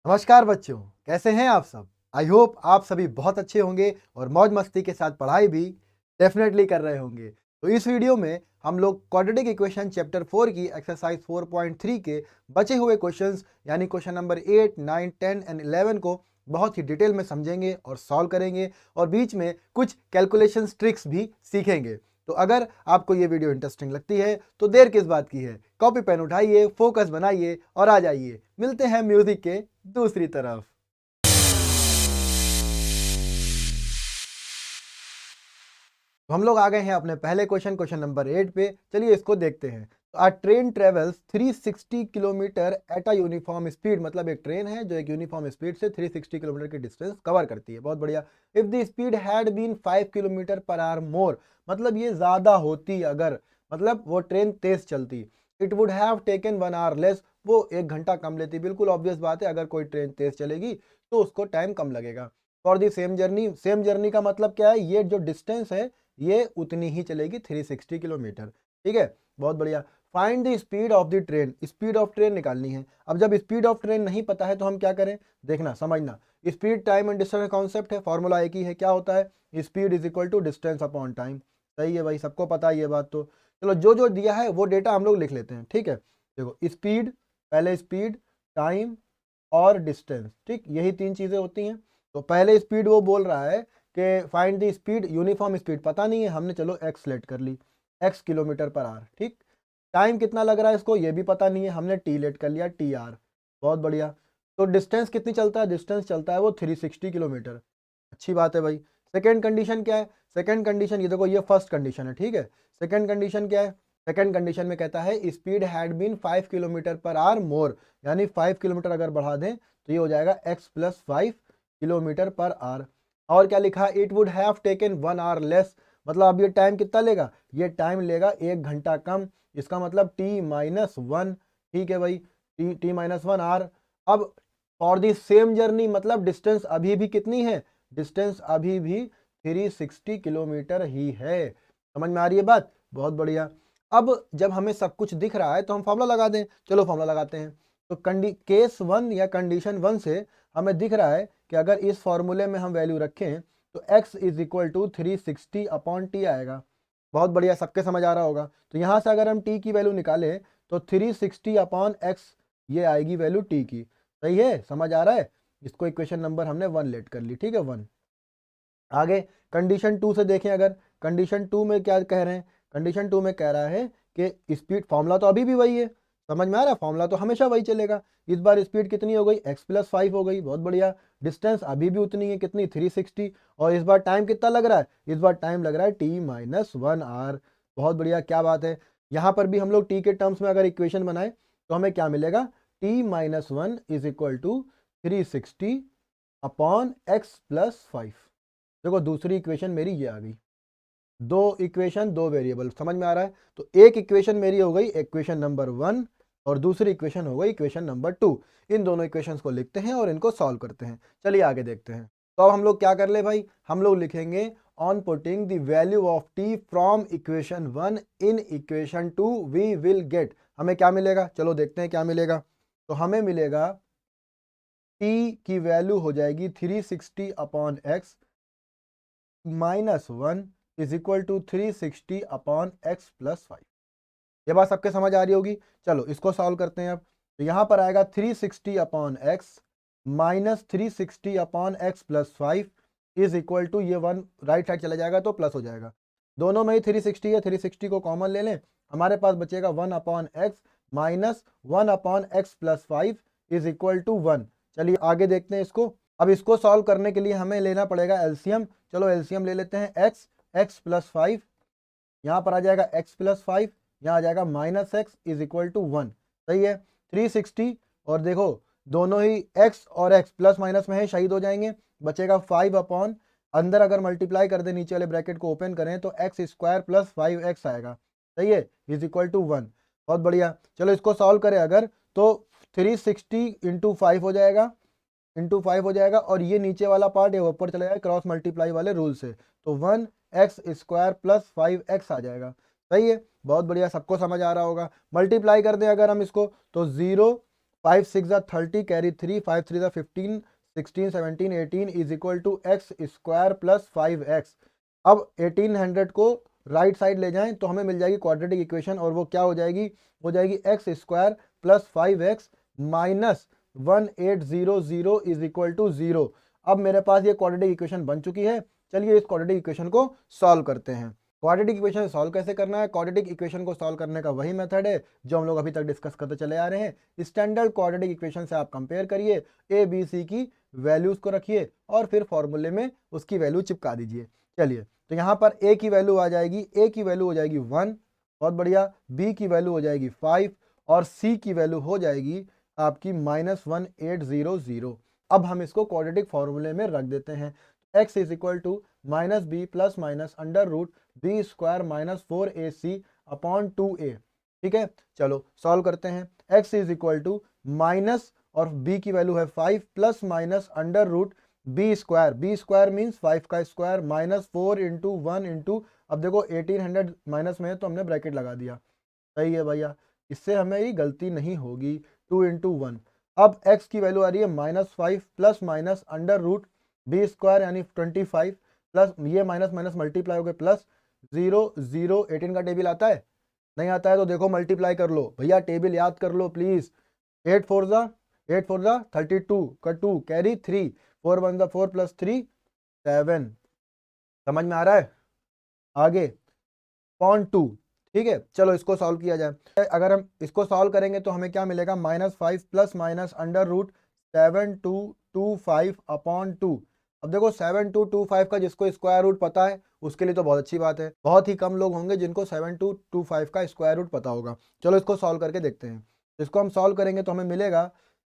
नमस्कार बच्चों, कैसे हैं आप सब? आई होप आप सभी बहुत अच्छे होंगे और मौज मस्ती के साथ पढ़ाई भी डेफिनेटली कर रहे होंगे। तो इस वीडियो में हम लोग क्वाड्रेटिक इक्वेशन चैप्टर 4 की एक्सरसाइज 4.3 के बचे हुए क्वेश्चंस यानी क्वेश्चन नंबर 8, 9, 10 एंड 11 को बहुत ही डिटेल में समझेंगे और सॉल्व करेंगे और बीच में कुछ कैलकुलेशन ट्रिक्स भी सीखेंगे। तो अगर आपको ये वीडियो इंटरेस्टिंग लगती है तो देर किस बात की है, कॉपी पेन उठाइए, फोकस बनाइए और आ जाइए। मिलते हैं म्यूजिक के दूसरी तरफ। तो हम लोग आ गए हैं अपने पहले क्वेश्चन नंबर 8 पे। चलिए इसको देखते हैं। तो a train travels 360 kilometre at a uniform speed, मतलब एक ट्रेन है जो एक यूनिफॉर्म स्पीड से 360 किलोमीटर की डिस्टेंस कवर करती है। बहुत बढ़िया। If the speed had been 5 kilometre per hour more, मतलब ये ज्यादा होती अगर, मतलब वो ट्रेन तेज चलती। It would have taken 1 hour less, वो 1 घंटा कम लेती। बिल्कुल ऑब्वियस बात है, अगर कोई ट्रेन तेज चलेगी तो उसको टाइम कम लगेगा। फॉर द सेम जर्नी का मतलब क्या है, ये जो डिस्टेंस है ये उतनी ही चलेगी 360 किलोमीटर। ठीक है, बहुत बढ़िया। Find the speed of the train, speed of train निकालनी है। अब जब स्पीड ऑफ ट्रेन नहीं पता है तो हम क्या करें, देखना समझना। Speed time and distance concept है, फॉर्मूला एक ही है। क्या होता है, speed is equal to distance upon time. सही है भाई, सबको पता है ये बात। तो चलो जो जो दिया है वो डेटा हम लोग लिख लेते हैं। ठीक है, देखो स्पीड, पहले स्पीड, टाइम और डिस्टेंस। ठीक, यही तीन चीजें होती हैं। तो पहले स्पीड वो बोल रहा है कि find the speed, uniform speed पता नहीं है, हमने चलो एक्स सेलेक्ट कर ली, एक्स किलोमीटर पर आवर। ठीक, टाइम कितना लग रहा है इसको ये भी पता नहीं है, हमने टी लेट कर लिया, टी आर। बहुत बढ़िया। तो डिस्टेंस कितनी चलता है, डिस्टेंस चलता है वो 360 किलोमीटर। अच्छी बात है भाई। सेकंड कंडीशन क्या है, सेकंड कंडीशन ये देखो, ये फर्स्ट कंडीशन है। ठीक है, सेकंड कंडीशन क्या है, सेकंड कंडीशन में कहता है speed had been 5 kilometre per hour more, यानी 5 किलोमीटर अगर बढ़ा दें तो ये हो जाएगा x plus 5 kilometre per hour. और क्या लिखा, it would have taken 1 hour less, मतलब अब ये टाइम कितना लेगा, ये टाइम लेगा 1 घंटा कम। इसका मतलब t-1। ठीक है भाई, t-1 आवर। अब फॉर दी सेम जर्नी, मतलब डिस्टेंस अभी भी कितनी है, डिस्टेंस अभी भी 360 किलोमीटर ही है। समझ में आ रही है बात? बहुत बढ़िया। अब जब हमें सब कुछ दिख रहा है तो हम फॉर्मूला लगा दें। चलो फॉर्मूला लगाते हैं। तो केस 1 या कंडीशन 1 से हमें दिख रहा है कि अगर इस फॉर्मूले में हम वैल्यू रखें तो x is equal to 360 upon t आएगा। बहुत बढ़िया, सबके समझ आ रहा होगा। तो यहाँ से अगर हम t की वैल्यू निकालें तो 360 अपॉन एक्स, ये आएगी वैल्यू t की। सही है, समझ आ रहा है? इसको इक्वेशन नंबर हमने 1 लेट कर ली। ठीक है, 1। आगे कंडीशन 2 से देखें, अगर कंडीशन 2 में क्या कह रहे हैं, कंडीशन 2 में कह रहा है कि स्पीड, फॉर्मूला तो अभी भी वही है, समझ में आ रहा है, फॉर्मूला तो हमेशा वही चलेगा। इस बार स्पीड कितनी हो गई, x प्लस 5 हो गई। बहुत बढ़िया। डिस्टेंस अभी भी उतनी है, कितनी, 360। और इस बार टाइम कितना लग रहा है, इस बार टाइम लग रहा है t-1 आवर। बहुत बढ़िया, क्या बात है। यहाँ पर भी हम लोग t के टर्म्स में अगर इक्वेशन बनाए तो हमें क्या मिलेगा, t-1 is equal to 360 upon x plus 5। देखो दूसरी इक्वेशन मेरी ये आ गई। दो इक्वेशन, दो वेरिएबल, समझ में आ रहा है? तो एक इक्वेशन मेरी हो गई इक्वेशन नंबर 1 और दूसरी इक्वेशन हो गई इक्वेशन नंबर 2। इन दोनों इक्वेशंस को लिखते हैं और इनको सॉल्व करते हैं। चलिए आगे देखते हैं। तो अब हम लोग क्या कर ले भाई, हम लोग लिखेंगे on putting the value of t from equation 1 in equation 2 we will get. हमें क्या मिलेगा, चलो देखते हैं क्या मिलेगा। तो हमें मिलेगा टी की वैल्यू हो जाएगी 360 upon x -1 is equal to 360 upon x plus 5। ये बात सबके समझ आ रही होगी। चलो इसको सॉल्व करते हैं अब। तो यहाँ पर आएगा 360 upon x minus 360 upon x plus 5 is equal to, ये 1 राइट साइड चला जाएगा तो प्लस हो जाएगा। दोनों में ही 360 है, 360 को कॉमन ले लें, हमारे पास बचेगा 1 upon x minus 1 upon x plus 5 is equal to 1। चलिए आगे देखते हैं इसको। अब इसको सॉल्व करने के लिए हमें लेना पड़ेगा एलसीएम। चलो एलसीएम ले लेते हैं। एक्स प्लस 5, यहाँ पर आ जाएगा एक्स प्लस 5, यहाँ आ जाएगा minus x is equal to 1। सही है, 360 और देखो दोनों ही x और x प्लस माइनस में है, शहीद हो जाएंगे। बचेगा 5 अपॉन, अंदर अगर मल्टीप्लाई कर दे नीचे वाले ब्रैकेट को ओपन करें तो एक्स स्क्वायर प्लस 5x आएगा। सही है, इज इक्वल टू 1। बहुत बढ़िया। चलो इसको सॉल्व करें अगर, तो 360 इंटू 5 हो जाएगा, इंटू 5 हो जाएगा और ये नीचे वाला पार्ट ये ऊपर चला जाएगा क्रॉस मल्टीप्लाई वाले रूल से, तो 1x स्क्वायर प्लस 5x आ जाएगा। सही है, बहुत बढ़िया, सबको समझ आ रहा होगा। मल्टीप्लाई कर दें अगर हम इसको तो 0 5 6 30 carry 3 5 3 15 16 17 18 is equal to x square plus 5x। अब 1800 को राइट साइड ले जाएं तो हमें मिल जाएगी क्वाड्रेटिक इक्वेशन, और वो क्या हो जाएगी, हो जाएगी x square plus 5x minus 1800 is equal to 0। अब मेरे पास ये क्वाड्रेटिक इक्वेशन बन चुकी है। चलिए इस क्वाड्रेटिक इक्वेशन को सॉल्व करते हैं। क्वाड्रेटिक इक्वेशन सॉल्व कैसे करना है? क्वाड्रेटिक इक्वेशन को सॉल्व करने का वही मेथड है जो हम लोग अभी तक डिस्कस करते चले आ रहे हैं। स्टैंडर्ड क्वाड्रेटिक इक्वेशन से आप कंपेयर करिए, ए बी सी की वैल्यूज को रखिए और फिर फॉर्मूले में उसकी वैल्यू चिपका दीजिए। चलिए तो यहाँ पर ए की वैल्यू आ जाएगी, ए की वैल्यू हो जाएगी 1, बहुत बढ़िया, बी की वैल्यू हो जाएगी 5 और सी की वैल्यू हो जाएगी आपकी -1800। अब हम इसको क्वाड्रेटिक फॉर्मूले में रख देते हैं। x is equal to minus b plus minus under root b square minus 4ac upon 2a। ठीक है, चलो सॉल्व करते हैं। x is equal to minus और b की वैल्यू है 5 plus minus under root b square means 5 का square minus 4 into 1 into, अब देखो 1800 माइनस में है तो हमने ब्रैकेट लगा दिया। सही है भैया, इससे हमें ही गलती नहीं होगी। 2 इंटू 1, अब x की वैल्यू आ रही है -5 plus minus under root b square यानी 25 प्लस ये माइनस माइनस मल्टीप्लाई हो गए प्लस 0 0। 18 का टेबल आता है? नहीं आता है तो देखो मल्टीप्लाई कर लो भैया, टेबल याद कर लो प्लीज। 8 4 32 का 2 कैरी 3 4 1 4 प्लस 3 7। समझ में आ रहा है? आगे पॉइंट 2। ठीक है, चलो इसको सॉल्व किया जाए। अगर हम इसको सॉल्व करेंगे तो हमें क्या मिलेगा, -5 plus minus under root 7225 upon 2। अब देखो 7225 का जिसको स्क्वायर रूट पता है उसके लिए तो बहुत अच्छी बात है, बहुत ही कम लोग होंगे जिनको 7225 का स्क्वायर रूट पता होगा। चलो इसको सॉल्व करके देखते हैं। इसको हम सॉल्व करेंगे तो हमें मिलेगा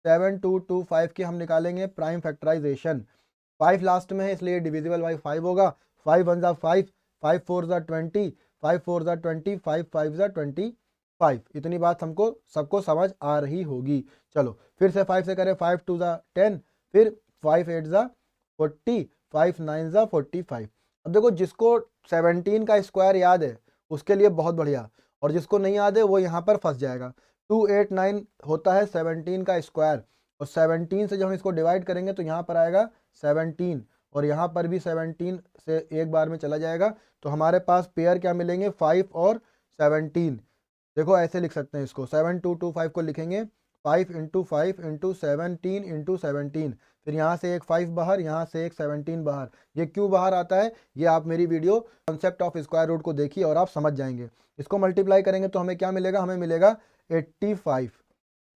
7225 की हम निकालेंगे प्राइम फैक्टराइजेशन। 5 लास्ट में है इसलिए डिविजिबल बाई 5 होगा। 5 1 जा 5, 5 4 जा 20, 5 4 जा 20, 5 5 जा 25। इतनी बात हमको सबको समझ आ रही होगी। चलो फिर से 5 से करें, 5 2 जा 10, फिर 5 8 जा 40, 5 9 जा 45। अब देखो जिसको 17 का स्क्वायर याद है उसके लिए बहुत बढ़िया, और जिसको नहीं याद है वो यहाँ पर फंस जाएगा। 289 होता है 17 का स्क्वायर, और 17 से जब हम इसको डिवाइड करेंगे तो यहाँ पर आएगा 17, और यहाँ पर भी 17 से एक बार में चला जाएगा। तो हमारे पास पेयर क्या मिलेंगे, 5 और 17। देखो ऐसे लिख सकते हैं इसको, 7225 को लिखेंगे 5 इंटू 5 इंटू 17 इंटू 17, फिर यहाँ से एक 5 बाहर, यहाँ से एक 17 बाहर। ये क्यों बाहर आता है ये आप मेरी video concept of square root को देखिए और आप समझ जाएंगे। इसको मल्टीप्लाई करेंगे तो हमें क्या मिलेगा, हमें मिलेगा 85।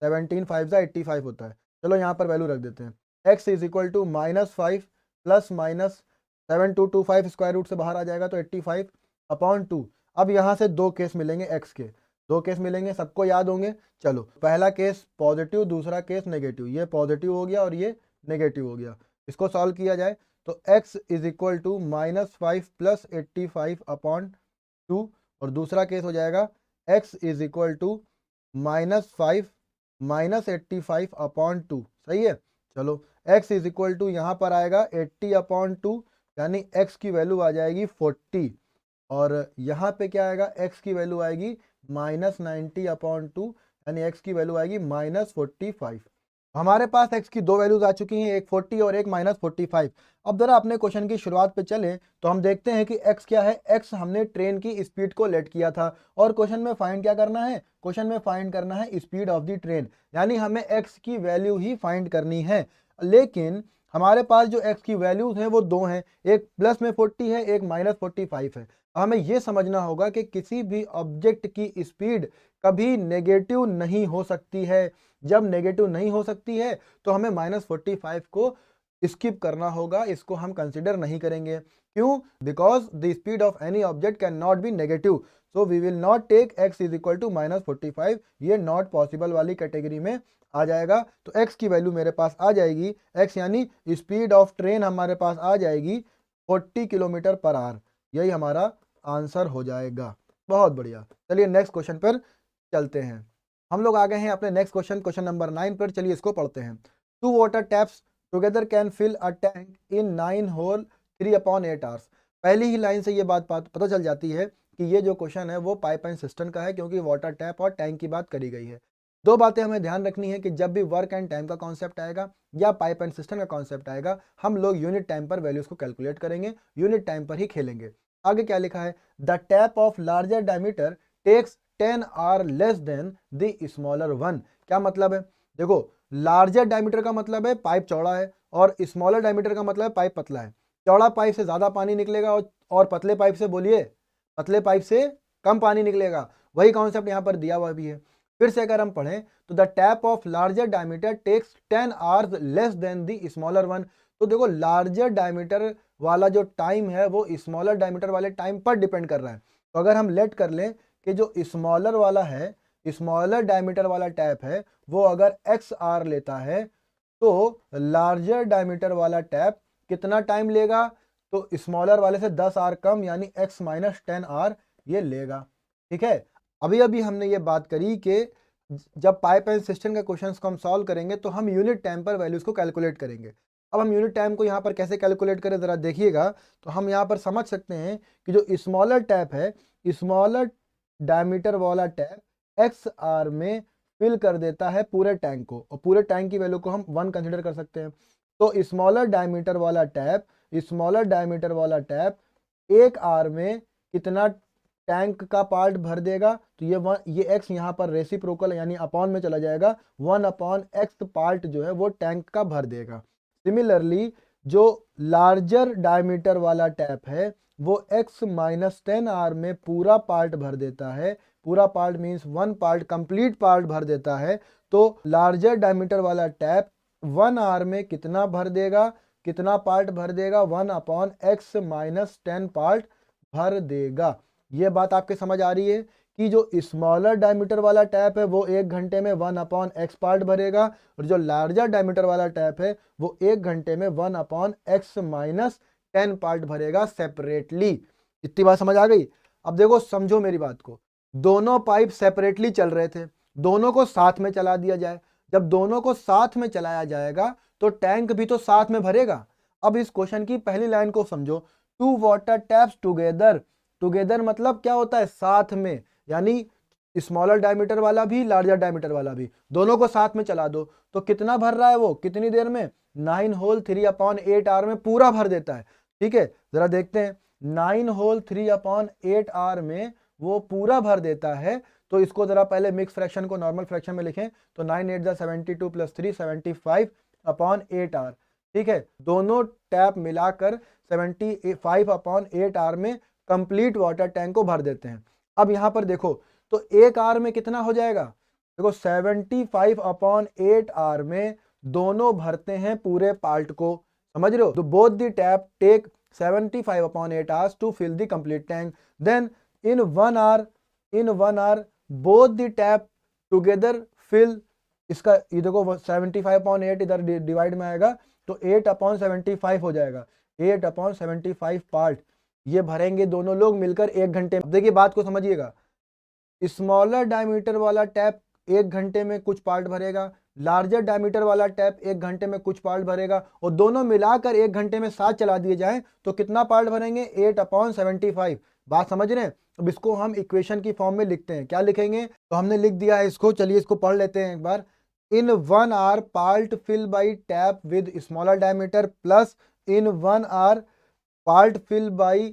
17 5 जा 85 होता है। चलो यहाँ पर वैल्यू रख देते हैं। x is equal to -5 plus minus 7225 square root से बाहर आ जाएगा तो 85 अपॉन 2। अब यहाँ से दो केस मिलेंगे x के, दो केस मिलेंगे, सबको याद होंगे। चलो पहला केस पॉजिटिव, दूसरा केस नेगेटिव। ये पॉजिटिव हो गया और ये नेगेटिव हो गया। इसको सॉल्व किया जाए तो x is equal to -5 plus 85 upon 2, और दूसरा केस हो जाएगा x is equal to -5 minus 85 upon 2। सही है, चलो x इज इक्वल टू यहाँ पर आएगा 80 अपॉन 2, यानी x की वैल्यू आ जाएगी 40, और यहाँ पे क्या आएगा, x की वैल्यू आएगी -90 अपॉन 2, यानी x की वैल्यू आएगी -45। हमारे पास x की दो वैल्यूज आ चुकी हैं, एक 40 और एक -45। अब जरा अपने क्वेश्चन की शुरुआत पे चलें तो हम देखते हैं कि x क्या है। x हमने ट्रेन की स्पीड को लेट किया था, और क्वेश्चन में फाइंड क्या करना है, क्वेश्चन में फाइंड करना है स्पीड ऑफ द ट्रेन, यानी हमें x की वैल्यू ही फाइंड करनी है। लेकिन हमारे पास जो x की वैल्यूज हैं वो दो हैं, एक प्लस में 40 है, एक -45 है। हमें यह समझना होगा कि किसी भी ऑब्जेक्ट की स्पीड कभी नेगेटिव नहीं हो सकती है। जब नेगेटिव नहीं हो सकती है तो हमें -45 को स्किप करना होगा, इसको हम कंसिडर नहीं करेंगे। क्यों? Because the speed of any object can not be negative, so we will not take x is equal to -45। ये नॉट पॉसिबल वाली कैटेगरी में आ जाएगा। तो x की वैल्यू मेरे पास आ जाएगी, x यानी स्पीड ऑफ ट्रेन हमारे पास आ जाएगी 40 किलोमीटर पर आवर। यही हमारा आंसर हो जाएगा। बहुत बढ़िया, चलिए नेक्स्ट क्वेश्चन पर चलते हैं। हम लोग आ गए हैं अपने नेक्स्ट क्वेश्चन, क्वेश्चन नंबर 9 पर। चलिए इसको पढ़ते हैं। 2 water taps together can fill a tank in 9 whole 3/8 hours. पहली ही लाइन से ये बात पता चल जाती है कि ये जो क्वेश्चन है वो पाइप एंड सिस्टम का है, क्योंकि वाटर टैप और टैंक की बात करी गई है। दो बातें हमें ध्यान रखनी है कि जब भी वर्क एंड टाइम का कॉन्सेप्ट आएगा या पाइप एंड सिस्टम का कॉन्सेप्ट आएगा, हम लोग यूनिट टाइम पर वैल्यूज को कैलकुलेट करेंगे, यूनिट टाइम पर ही खेलेंगे। आगे क्या लिखा है, the tap of larger diameter takes 10 hour less than the smaller one. क्या मतलब है, देखो लार्जर डायमीटर का मतलब है पाइप चौड़ा है और स्मॉलर डायमीटर का मतलब है पाइप पतला है। चौड़ा पाइप से ज्यादा पानी निकलेगा और पतले पाइप से, बोलिए, पतले पाइप से कम पानी निकलेगा। वही कॉन्सेप्ट यहाँ पर दिया हुआ भी है। फिर से अगर हम पढ़ें तो the tap of larger diameter takes 10 hours less than the smaller one. तो देखो लार्जर डायमीटर वाला जो टाइम है वो स्मॉलर डायमीटर वाले टाइम पर डिपेंड कर रहा है। तो अगर हम लेट कर लें कि जो स्मॉलर वाला है, स्मॉलर डायमीटर वाला टैप है, वो अगर x आर लेता है तो लार्जर डायमीटर वाला टैप कितना टाइम लेगा, तो स्मॉलर वाले से 10 आर कम, यानी x माइनस 10 आर ये लेगा। ठीक है, अभी अभी हमने ये बात करी कि जब पाइप एंड सिस्टम के क्वेश्चंस को हम सॉल्व करेंगे तो हम यूनिट टाइम पर वैल्यूज को कैलकुलेट करेंगे। अब हम यूनिट टाइम को यहाँ पर कैसे कैलकुलेट करें जरा देखिएगा। तो हम यहाँ पर समझ सकते हैं कि जो स्मॉलर टैप है, स्मॉलर डायमीटर वाला टैप एक्स आर में फिल कर देता है पूरे टैंक को, और पूरे टैंक की वैल्यू को हम 1 कंसिडर कर सकते हैं। तो स्मॉलर डायमीटर वाला टैप, स्मॉलर डायमीटर वाला टैप 1 आर में कितना टैंक का पार्ट भर देगा, तो ये x यहाँ पर रेसिप्रोकल यानी अपॉन में चला जाएगा, 1/x पार्ट जो है वो टैंक का भर देगा। सिमिलरली जो लार्जर डायमीटर वाला टैप है वो x माइनस 10 आर में पूरा पार्ट भर देता है। पूरा part means 1 part, complete part भर देता है। तो लार्जर डायमीटर वाला टैप 1 आर में कितना भर देगा, कितना पार्ट भर देगा, 1/x माइनस 10 पार्ट भर देगा। ये बात आपके समझ आ रही है कि जो स्मॉलर डायमीटर वाला टैप है वो 1 घंटे में 1/x पार्ट भरेगा, और जो लार्जर डायमीटर वाला टैप है वो 1 घंटे में 1/x माइनस 10 पार्ट भरेगा सेपरेटली। इतनी बात समझ आ गई। अब देखो समझो मेरी बात को, दोनों पाइप सेपरेटली चल रहे थे, दोनों को साथ में चला दिया जाए। जब दोनों को साथ में चलाया जाएगा तो टैंक भी तो साथ में भरेगा। अब इस क्वेश्चन की पहली लाइन को समझो, two water taps together. Together मतलब क्या होता है, साथ में, यानी स्मॉलर डायमीटर वाला भी लार्जर डायमीटर वाला भी दोनों को साथ में चला दो तो कितना भर रहा है वो, कितनी देर में, 9 होल 3/8 आर में पूरा भर देता है। ठीक है, जरा देखते हैं, 9 होल 3/8 आर में वो पूरा भर देता है। तो इसको जरा पहले मिक्स फ्रैक्शन को नॉर्मल फ्रैक्शन में लिखें तो 9 8 72 प्लस 3 75/8 आर। ठीक है, दोनों टैप मिलाकर 75/8 आर में कंप्लीट वाटर टैंक को भर देते हैं। अब यहां पर देखो तो 1 आर में कितना हो जाएगा, देखो 75/8 आर में दोनों भरते हैं पूरे पार्ट को, समझ रहे हो। तो both the tap take 75/8 hours to fill the complete tank. Then in 1 hour both the tap together fill, इसका ये देखो 75/8 इधर डिवाइड में आएगा तो 8/75 हो जाएगा, 8/75 पार्ट ये भरेंगे दोनों लोग मिलकर 1 घंटे में। देखिए बात को समझिएगा, स्मॉलर डायमीटर वाला टैप 1 घंटे में कुछ पार्ट भरेगा, लार्जर डायमीटर वाला टैप 1 घंटे में कुछ पार्ट भरेगा, और दोनों मिलाकर 1 घंटे में साथ चला दिए जाएं तो कितना पार्ट भरेंगे, 8/75। बात समझ रहे हैं। अब इसको हम इक्वेशन की फॉर्म में लिखते हैं, क्या लिखेंगे, तो हमने लिख दिया है इसको, चलिए इसको पढ़ लेते हैं एक बार। In 1 hour part fill by tap with smaller diameter plus in 1 hour part fill by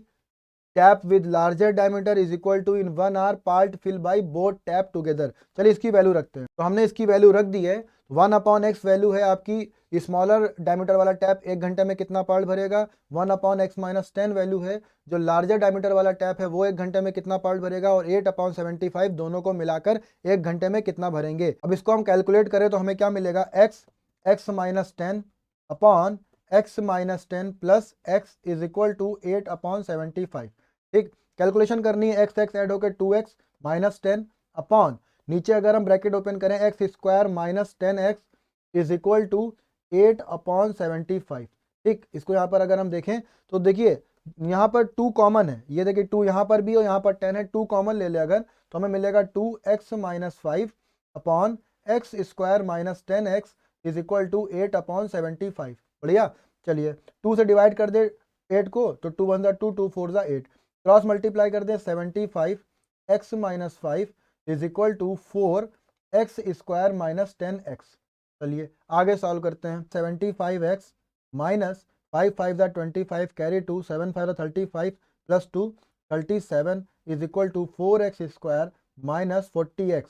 tap with larger diameter is equal to in 1 hour part fill by both tap together. चलिए इसकी वैल्यू रखते हैं। तो हमने इसकी value रख दी है, 1/x value है आपकी, स्मॉलर डायमीटर वाला टैप 1 घंटे में कितना पार्ट भरेगा, 1/x माइनस 10 वैल्यू है, जो लार्जर डायमीटर वाला टैप है वो 1 घंटे में कितना पार्ट भरेगा, और 8/75 दोनों को मिलाकर 1 घंटे में कितना भरेंगे। अब इसको हम कैलकुलेट करें तो हमें क्या मिलेगा, x minus 10 upon x minus 10 plus x is equal to 8/75। ठीक, कैलकुलेशन करनी है, x ऐड होकर 2x माइनस 10 अपॉन, नीचे अगर हम ब्रैकेट ओपन करें x square minus 10x is equal to 8/75। ठीक, इसको यहाँ पर अगर हम देखें तो देखिए यहाँ पर 2 कॉमन है, ये देखिए 2 यहाँ पर भी और यहाँ पर 10 है, 2 कॉमन ले ले अगर तो हमें मिलेगा 2x minus 5 upon x square minus 10x is equal to 8/75। बढ़िया, चलिए 2 से डिवाइड कर दे 8 को तो 2 1 2 2 4 8, क्रॉस मल्टीप्लाई कर दें 75 x minus 5 is equal to 4 x square minus 10x। चलिए आगे सॉल्व करते हैं। 75x माइनस 5 5 कैरी 2 7 5 35 प्लस 2 37 is equal to 4x square minus 40x।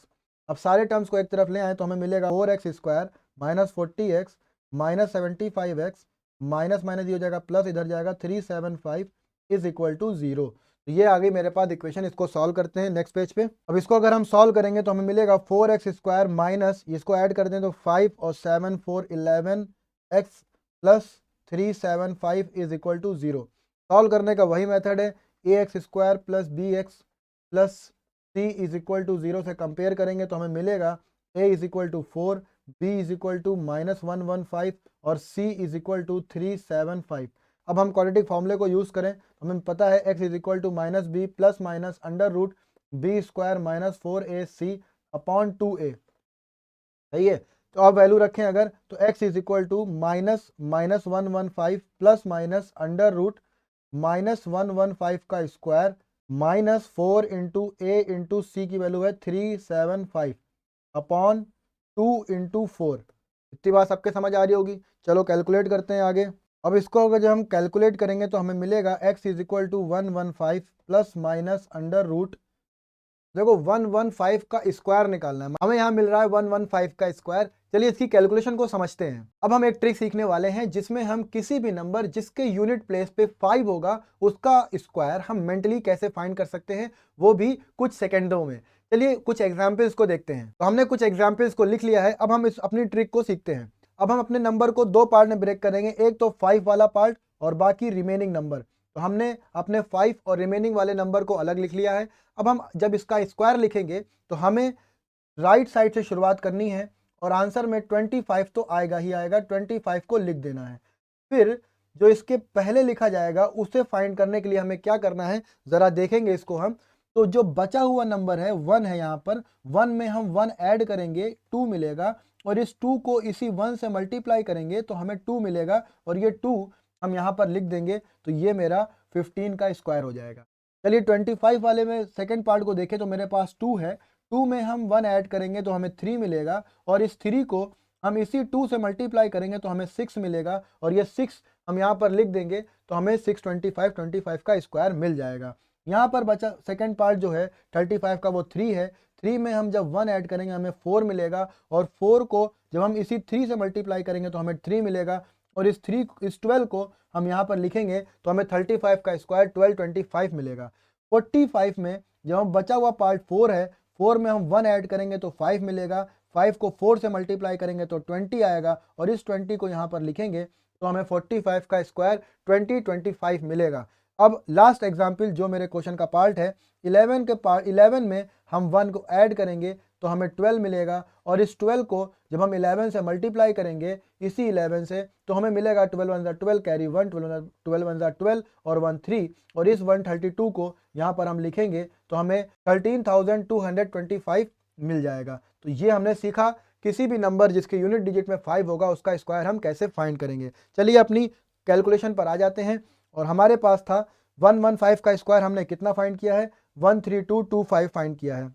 अब सारे टर्म्स को एक तरफ ले आए तो हमें मिलेगा 4x square minus 40x minus 75x minus minus ये हो जाएगा प्लस, इधर जाएगा 375 इज इक्वल टू 0। तो ये आ गई मेरे पास इक्वेशन। इसको सॉल्व करते हैं नेक्स्ट पेज पे। अब इसको अगर हम सॉल्व करेंगे तो हमें मिलेगा 4x स्क्वायर माइनस, इसको ऐड कर दें तो 5 और 7 4 11x plus 375 is equal to 0। सॉल्व करने का वही मेथड है, ax square plus bx plus c is equal to 0 से कंपेयर करेंगे तो हमें मिलेगा a is equal to 4, b is equal to -115 और c इज इक्वल टू 375। अब हम क्वाड्रेटिक फॉर्मूले को यूज़ करें तो हमें पता है x is equal to minus b plus minus under root b square minus 4ac upon 2a। सही है, तो अब वैल्यू रखें अगर तो x is equal to -115 plus minus under root -115 का square minus 4 into a into c की value है 375 अपॉन 2 इंटू 4। इतनी बात सबके समझ आ रही होगी। चलो कैलकुलेट करते हैं आगे। अब इसको अगर जब हम कैलकुलेट करेंगे तो हमें मिलेगा x is equal to 115 plus minus under root, देखो 115 का स्क्वायर निकालना है, हमें यहाँ मिल रहा है 115 का स्क्वायर। चलिए इसकी कैलकुलेशन को समझते हैं। अब हम एक ट्रिक सीखने वाले हैं जिसमें हम किसी भी नंबर जिसके यूनिट प्लेस पे 5 होगा उसका स्क्वायर हम मेंटली कैसे फाइंड कर सकते हैं, वो भी कुछ सेकेंडों में। चलिए कुछ एग्जाम्पल्स को देखते हैं। तो हमने कुछ एग्जाम्पल्स को लिख लिया है, अब हम इस अपनी ट्रिक को सीखते हैं। अब हम अपने नंबर को दो पार्ट में ब्रेक करेंगे, एक तो 5 वाला पार्ट और बाकी रिमेनिंग नंबर। तो हमने अपने 5 और रिमेनिंग वाले नंबर को अलग लिख लिया है। अब हम जब इसका स्क्वायर लिखेंगे तो हमें राइट साइड से शुरुआत करनी है और आंसर में 25 तो आएगा ही आएगा, 25 को लिख देना है। फिर जो इसके पहले लिखा जाएगा उसे फाइंड करने के लिए हमें क्या करना है ज़रा देखेंगे इसको हम। तो जो बचा हुआ नंबर है 1 है, यहाँ पर 1 में हम 1 ऐड करेंगे 2 मिलेगा और इस 2 को इसी 1 से मल्टीप्लाई करेंगे तो हमें 2 मिलेगा और ये 2 हम यहाँ पर लिख देंगे तो ये मेरा 15 का स्क्वायर हो जाएगा। चलिए 25 वाले में सेकंड पार्ट को देखें तो मेरे पास 2 है, 2 में हम 1 ऐड करेंगे तो हमें 3 मिलेगा और इस 3 को हम इसी 2 से मल्टीप्लाई करेंगे तो हमें 6 मिलेगा और ये 6 हम यहाँ पर लिख देंगे तो हमें 625 का स्क्वायर मिल जाएगा। यहाँ पर बचा सेकंड पार्ट जो है 35 का वो 3 है, 3 में हम जब 1 ऐड करेंगे हमें 4 मिलेगा और 4 को जब हम इसी 3 से मल्टीप्लाई करेंगे तो हमें 3 मिलेगा और इस 12 को हम यहाँ पर लिखेंगे तो हमें 35 का स्क्वायर 1225 मिलेगा। 45 में जब हम बचा हुआ पार्ट 4 है, 4 में हम 1 ऐड करेंगे तो 5 मिलेगा, 5 को 4 से मल्टीप्लाई करेंगे तो 20 आएगा और इस 20 को यहाँ पर लिखेंगे तो हमें 45 का स्क्वायर 2025 मिलेगा। अब लास्ट एग्जाम्पल जो मेरे क्वेश्चन का पार्ट है 11 में हम 1 को ऐड करेंगे तो हमें 12 मिलेगा और इस 12 को जब हम 11 से मल्टीप्लाई करेंगे इसी 11 से तो हमें मिलेगा 12 1 12 कैरी 1 12 1 12 और 1 3 और इस 132 को यहाँ पर हम लिखेंगे तो हमें 13,225 मिल जाएगा। तो ये हमने सीखा किसी भी नंबर जिसके यूनिट डिजिट में 5 होगा उसका स्क्वायर हम कैसे फाइंड करेंगे। चलिए अपनी कैलकुलेशन पर आ जाते हैं और हमारे पास था 115 का स्क्वायर हमने कितना फाइंड किया है 13225 फाइंड किया है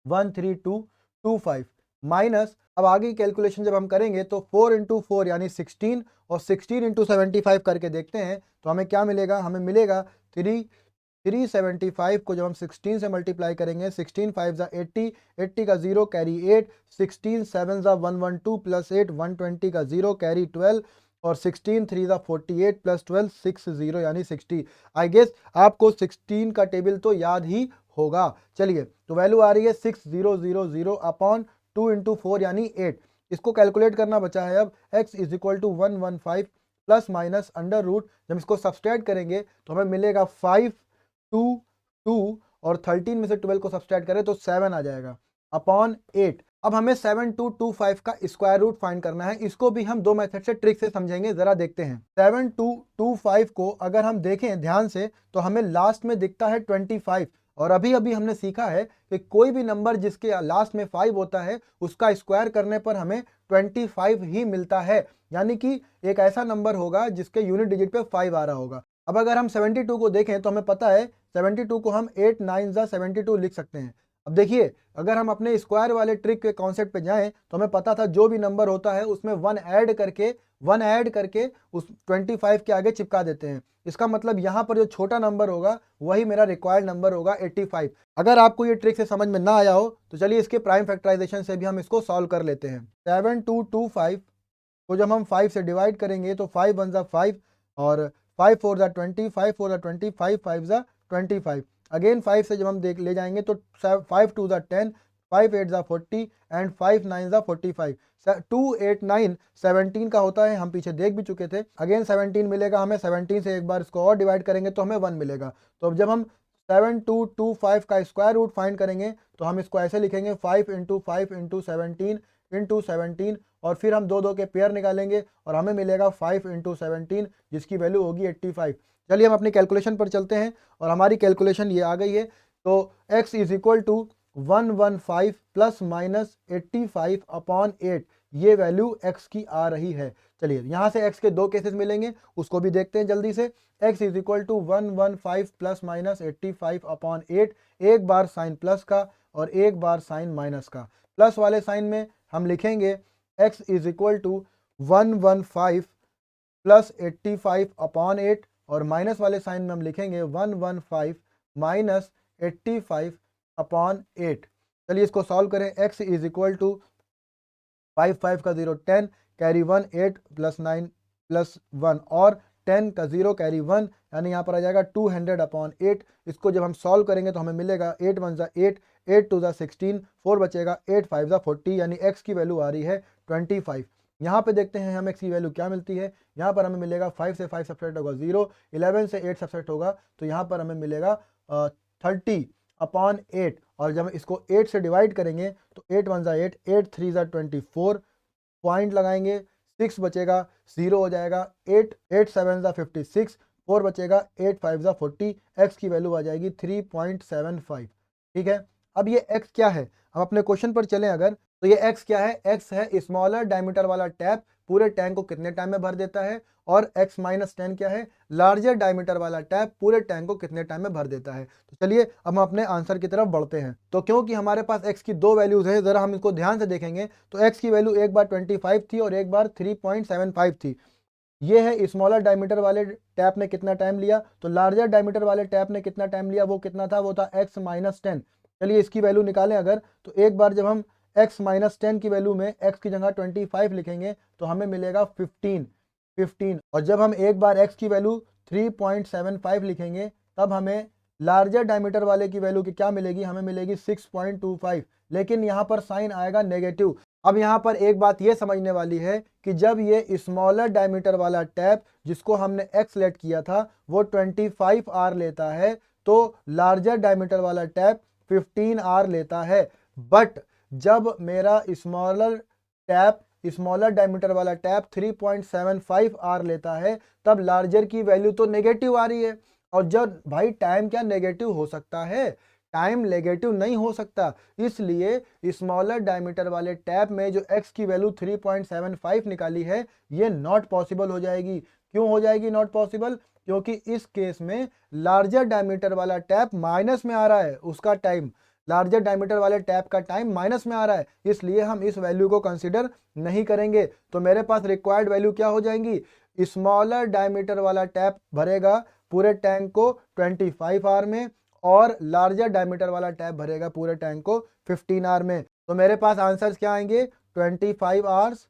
13225 माइनस, अब आगे की कैलकुलेशन जब हम करेंगे तो 4 इंटू 4 यानी 16 और 16 इंटू 75 करके देखते हैं तो हमें क्या मिलेगा, हमें मिलेगा 375 को जब हम 16 से मल्टीप्लाई करेंगे 16 5 ज़ा 80, 80 का 0 कैरी 8, 16 7 ज़ा 112 प्लस 8 120 का 0 कैरी 12 और 16 3 ज़ा 48 प्लस 12 60 यानी 60। आई गेस आपको 16 का टेबल तो याद ही होगा। चलिए तो वैल्यू आ रही है 6000 अपॉन 2 इंटू 4 यानी 8। इसको कैलकुलेट करना बचा है अब x is equal to 115 plus minus under root, जब इसको सब्सट्रैक्ट करेंगे तो हमें मिलेगा 5 2 2 और 13 में से 12 को सब्सट्रैक्ट करें तो 7 आ जाएगा अपॉन 8। अब हमें 7225 का स्क्वायर रूट फाइंड करना है। इसको भी हम दो मेथड से ट्रिक से समझेंगे, जरा देखते हैं। 7225 को अगर हम देखें ध्यान से तो हमें लास्ट में दिखता है 25 और अभी अभी हमने सीखा है कि कोई भी नंबर जिसके लास्ट में 5 होता है उसका स्क्वायर करने पर हमें 25 ही मिलता है, यानी कि एक ऐसा नंबर होगा जिसके यूनिट डिजिट पे 5 आ रहा होगा। अब अगर हम 72 को देखें तो हमें पता है 72 को हम 8 9 ज़ा 72 लिख सकते हैं। अब देखिए, अगर हम अपने स्क्वायर वाले ट्रिक के कॉन्सेप्ट पे जाएं तो हमें पता था जो भी नंबर होता है उसमें 1 ऐड करके उस 25 के आगे चिपका देते हैं। इसका मतलब यहाँ पर जो छोटा नंबर होगा वही मेरा रिक्वायर्ड नंबर होगा 85। अगर आपको ये ट्रिक से समझ में ना आया हो तो चलिए इसके प्राइम फैक्टराइजेशन से भी हम इसको सॉल्व कर लेते हैं। 7225 को जब हम 5 से डिवाइड करेंगे तो 5 1 ज़ा 5 और 5 4 ज़ा 20, 5 4 ज़ा 20, 5 5 ज़ा 25। अगेन 5 से जब हम ले जाएंगे तो 5 2 ज़ा 10, 5 8 ज़ा 40 एंड 5 9 ज़ा 45। 2 8 9 17 का होता है, हम पीछे देख भी चुके थे। अगेन 17 मिलेगा हमें, 17 से एक बार इसको और डिवाइड करेंगे तो हमें 1 मिलेगा। तो अब जब हम 7225 का स्क्वायर रूट फाइंड करेंगे तो हम इसको ऐसे लिखेंगे 5 इंटू 5 इंटू 17 इंटू 17 और फिर हम दो के पेयर निकालेंगे और हमें मिलेगा 5 इंटू 17 जिसकी वैल्यू होगी 85। चलिए हम अपनी कैलकुलेशन पर चलते हैं और हमारी कैलकुलेशन ये आ गई है। तो x is equal to 115 plus minus 85 upon 8, ये वैल्यू x की आ रही है। चलिए यहाँ से x के दो केसेस मिलेंगे, उसको भी देखते हैं जल्दी से। x is equal to 115 plus minus 85 upon 8, एक बार साइन प्लस का और एक बार साइन माइनस का। प्लस वाले साइन में हम लिखेंगे x is equal to 115 plus 85 upon 8 और माइनस वाले साइन में हम लिखेंगे 115 माइनस 85 अपॉन 8। चलिए इसको सॉल्व करें। x इज इक्वल टू 5 5 का 0 10 कैरी 1 8 प्लस 9 प्लस 1 और 10 का 0 कैरी 1 यानी यहाँ पर आ जाएगा 200 अपॉन 8। इसको जब हम सॉल्व करेंगे तो हमें मिलेगा 8 1 ज़ा 8, 8 2 ज़ा 16, 4 बचेगा, 8 5 ज़ा 40 यानी x की वैल्यू आ रही है 25। यहाँ पे देखते हैं हमें x की वैल्यू क्या मिलती है। यहाँ पर हमें मिलेगा 5 से 5 सबसेट होगा 0, 11 से 8 सबसेट होगा तो यहाँ पर हमें मिलेगा 30 अपॉन 8 और जब हम इसको 8 से डिवाइड करेंगे तो 8 1 ज़ा 8, 8 3 ज़ा 24, पॉइंट लगाएंगे, 6 बचेगा, 0 हो जाएगा, 8 8 7 ज़ा 56, 4 बचेगा, 8 5 ज़ा 40, x की वैल्यू आ जाएगी 3.75। ठीक है, अब ये x क्या है, हम अपने क्वेश्चन पर चलें अगर तो ये x क्या है, x है स्मॉलर डायमीटर वाला टैप पूरे टैंक को कितने टाइम में भर देता है, और x माइनस 10 क्या है, लार्जर डायमीटर वाला टैप पूरे टैंक को कितने टाइम में भर देता है। तो चलिए अब हम अपने आंसर की तरफ बढ़ते हैं। तो क्योंकि हमारे पास x की दो वैल्यूज है, जरा हम इसको ध्यान से देखेंगे तो x की वैल्यू एक बार 25 थी और एक बार 3.75 थी। ये है स्मॉलर डायमीटर वाले टैप ने कितना टाइम लिया, तो लार्जर डायमीटर वाले टैप ने कितना टाइम लिया, वो कितना था, वो था x माइनस 10। चलिए इसकी वैल्यू निकालें अगर, तो एक बार जब हम x माइनस 10 की वैल्यू में x की जगह 25 लिखेंगे तो हमें मिलेगा 15 और जब हम एक बार x की वैल्यू 3.75 लिखेंगे तब हमें लार्जर डायमीटर वाले की वैल्यू की क्या मिलेगी, हमें मिलेगी 6.25। लेकिन यहाँ पर साइन आएगा नेगेटिव। अब यहाँ पर एक बात ये समझने वाली है कि जब ये स्मॉलर डायमीटर वाला टैप जिसको हमने x लेट किया था वो 25 R लेता है तो लार्जर डायमीटर वाला टैप 15 R लेता है। बट जब मेरा स्मॉलर डायमीटर वाला टैप 3.75 R लेता है तब लार्जर की वैल्यू तो नेगेटिव आ रही है। और जब भाई टाइम क्या नेगेटिव हो सकता है, टाइम नेगेटिव नहीं हो सकता, इसलिए स्मॉलर डायमीटर वाले टैप में जो x की वैल्यू 3.75 निकाली है ये नॉट पॉसिबल हो जाएगी। क्यों हो जाएगी नॉट पॉसिबल, क्योंकि इस केस में लार्जर डायमीटर वाला टैप माइनस में आ रहा है, उसका टाइम, लार्जर डायमीटर वाले टैप का टाइम माइनस में आ रहा है, इसलिए हम इस वैल्यू को कंसिडर नहीं करेंगे। तो मेरे पास रिक्वायर्ड वैल्यू क्या हो जाएंगी, स्मॉलर डायमीटर वाला टैप भरेगा पूरे टैंक को 25 आर में और लार्जर डायमीटर वाला टैप भरेगा पूरे टैंक को 15 आर में। तो मेरे पास आंसर्स क्या आएंगे, 25 आवर्स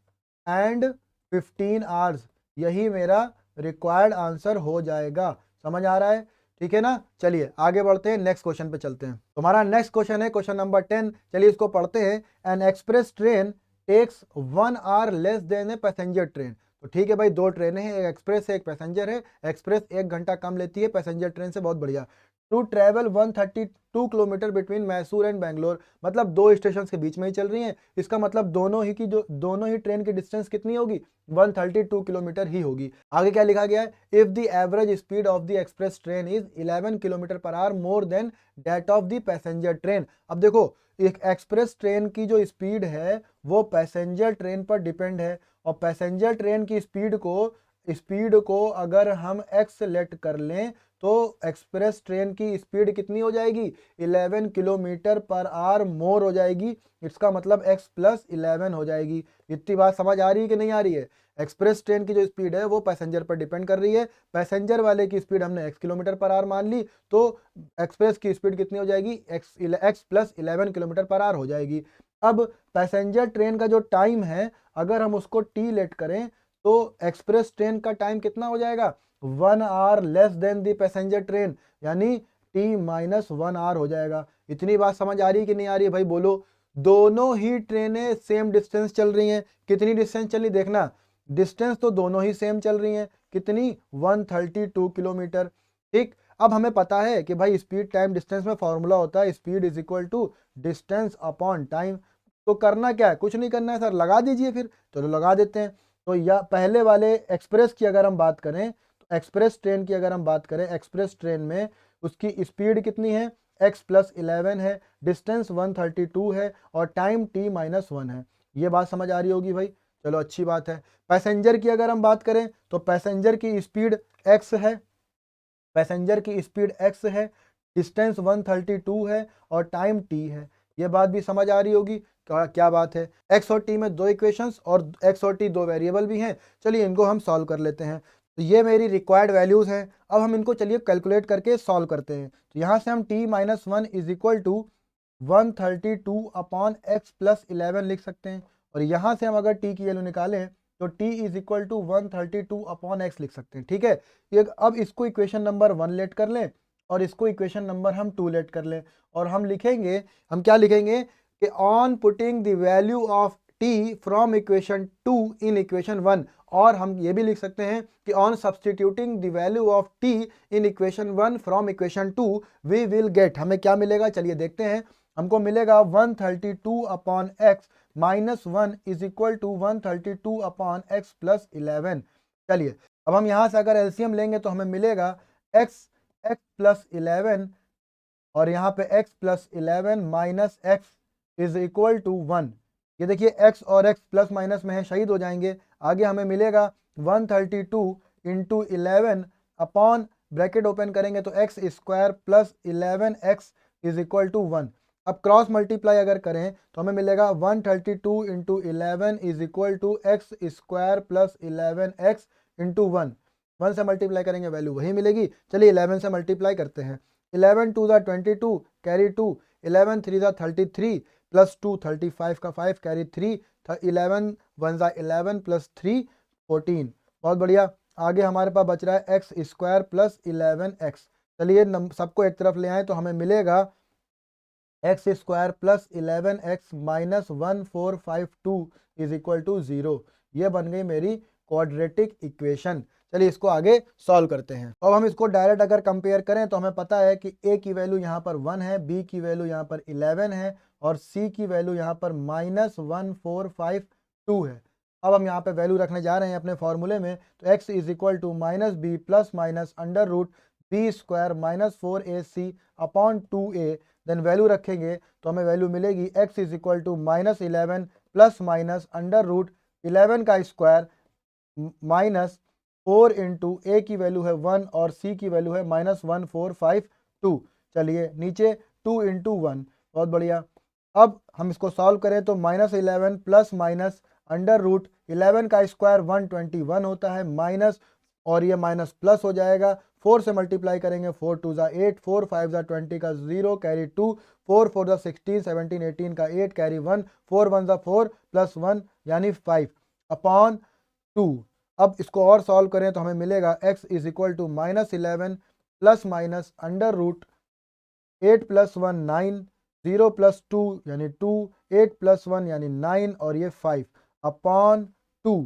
एंड 15 आवर्स, यही मेरा रिक्वायर्ड आंसर हो जाएगा। समझ आ रहा है, ठीक है ना। चलिए आगे बढ़ते हैं, नेक्स्ट क्वेश्चन पे चलते हैं। तुम्हारा नेक्स्ट क्वेश्चन है क्वेश्चन नंबर 10। चलिए इसको पढ़ते हैं। An express train takes 1 hour less than a passenger train. तो ठीक है भाई, दो ट्रेनें हैं, एक एक्सप्रेस है एक पैसेंजर है। एक्सप्रेस 1 घंटा कम लेती है पैसेंजर ट्रेन से, बहुत बढ़िया। To travel 132 kilometre between Mysore and Bangalore, मतलब दो स्टेशन के बीच में ही चल रही हैं। इसका मतलब दोनों ही ट्रेन की डिस्टेंस कितनी होगी, 132 किलोमीटर ही होगी। आगे क्या लिखा गया है, if the average speed of the express train is 11 kilometre per hour more than that of the passenger train. अब देखो, एक एक्सप्रेस ट्रेन की जो स्पीड है वो पैसेंजर ट्रेन पर डिपेंड है, और पैसेंजर ट्रेन की स्पीड को अगर हम x लेट कर लें तो एक्सप्रेस ट्रेन की स्पीड कितनी हो जाएगी, 11 किलोमीटर पर आवर मोर हो जाएगी। इसका मतलब x प्लस 11 हो जाएगी। इतनी बात समझ आ रही है कि नहीं आ रही है। एक्सप्रेस ट्रेन की जो स्पीड है वो पैसेंजर पर डिपेंड कर रही है। पैसेंजर वाले की स्पीड हमने x किलोमीटर पर आवर मान ली, तो एक्सप्रेस की स्पीड कितनी हो जाएगी, x plus 11 kilometre per our हो जाएगी। अब पैसेंजर ट्रेन का जो टाइम है अगर हम उसको t लेट करें तो एक्सप्रेस ट्रेन का टाइम कितना हो जाएगा, 1 आवर लेस देन दी पैसेंजर ट्रेन, यानी t माइनस 1 आवर हो जाएगा। इतनी बात समझ आ रही है कि नहीं आ रही है भाई, बोलो। दोनों ही ट्रेनें सेम डिस्टेंस चल रही हैं। कितनी डिस्टेंस चली देखना, डिस्टेंस तो दोनों ही सेम चल रही हैं। कितनी, 132 किलोमीटर। ठीक, अब हमें पता है कि भाई स्पीड टाइम डिस्टेंस में फॉर्मूला होता है speed is equal to distance upon time. तो करना क्या है, कुछ नहीं करना है सर, लगा दीजिए फिर। चलो लगा देते हैं। तो या पहले वाले एक्सप्रेस की अगर हम बात करें, तो एक्सप्रेस ट्रेन की अगर हम बात करें, एक्सप्रेस ट्रेन में उसकी स्पीड कितनी है, x प्लस 11 है, डिस्टेंस 132 है और टाइम t माइनस 1 है। ये बात समझ आ रही होगी भाई। चलो अच्छी बात है। पैसेंजर की अगर हम बात करें तो पैसेंजर की स्पीड x है, पैसेंजर की स्पीड x है, डिस्टेंस 132 है और टाइम t है। ये बात भी समझ आ रही होगी। क्या बात है, x और t में दो इक्वेशंस और x और t दो वेरिएबल भी हैं। चलिए इनको हम सॉल्व कर लेते हैं। तो ये मेरी रिक्वायर्ड वैल्यूज हैं। अब हम इनको चलिए कैलकुलेट करके सॉल्व करते हैं। तो यहाँ से हम t minus 1 is equal to 132 upon x plus 11 लिख सकते हैं। और यहाँ से हम अगर t की वैल्यू निकालें तो t is equal to 132 upon x लिख सकते हैं। ठीक है, ये अब इसको इक्वेशन नंबर 1 लेट कर लें और इसको इक्वेशन नंबर हम 2 लेट कर लें। और हम लिखेंगे, हम क्या लिखेंगे कि on putting the value of t from equation 2 in equation 1, और हम ये भी लिख सकते हैं कि on substituting the value of t in equation 1 from equation 2 we will get, हमें क्या मिलेगा चलिए देखते हैं। हमको मिलेगा 132 upon x minus 1 is equal to 132 upon x plus 11। चलिए अब हम यहाँ से अगर एलसीएम लेंगे तो हमें मिलेगा x प्लस 11 और यहाँ पे x plus 11 minus x is equal to 1। ये देखिए x और x प्लस माइनस में है, शहीद हो जाएंगे। आगे हमें मिलेगा 132 इंटू 11 अपॉन ब्रैकेट ओपन करेंगे तो x square plus 11x is equal to 1। अब क्रॉस मल्टीप्लाई अगर करें तो हमें मिलेगा 132 into 11 is equal to x square plus 11x into 1। 1 से मल्टीप्लाई करेंगे वैल्यू वही मिलेगी। चलिए 11 से मल्टीप्लाई करते हैं। 11 टू ज़ा 22 कैरी 2, 11 3 ज़ा 33 प्लस 2 35 का 5 कैरी 3, 11 1 ज़ा 11 प्लस 3 14। बहुत बढ़िया। आगे हमारे पास बच रहा है एक्स स्क्वायर प्लस 11x। चलिए सबको एक तरफ ले आए तो हमें मिलेगा x square plus 11x minus 1452 is equal to 0। ये बन गई मेरी क्वाड्रेटिक इक्वेशन। चलिए इसको आगे सॉल्व करते हैं। अब हम इसको डायरेक्ट अगर कंपेयर करें तो हमें पता है कि a की वैल्यू यहाँ पर 1 है, b की वैल्यू यहाँ पर 11 है और c की वैल्यू यहाँ पर माइनस 1452 है। अब हम यहाँ पे वैल्यू रखने जा रहे हैं अपने फॉर्मूले में, तो x is equal to minus b plus minus under root b square minus 4ac upon 2a। Then value रखेंगे तो हमें वैल्यू मिलेगी x is equal to minus 11 plus minus under root 11 का स्क्वायर माइनस 4 इंटू ए की value है 1 और सी की value है माइनस 1452। चलिए नीचे 2 इंटू 1। बहुत बढ़िया। अब हम इसको सॉल्व करें तो minus 11 plus minus under root 11 का स्क्वायर 121 होता है माइनस, और ये माइनस प्लस हो जाएगा। 4 से मल्टीप्लाई करेंगे, 4 2 ज़ा 8, 4 5 ज़ा 20 का 0 कैरी 2, 4 4 ज़ा 16, 17 18 का 8 कैरी 1, 4 1 ज़ा 4 प्लस 1 यानी 5 अपॉन 2। अब इसको और सॉल्व करें तो हमें मिलेगा x is equal to minus 11 plus minus under root 8 plus 1 9, 0 plus 2 यानी 2, 8 प्लस 1 यानी 9 और ये 5 अपॉन 2।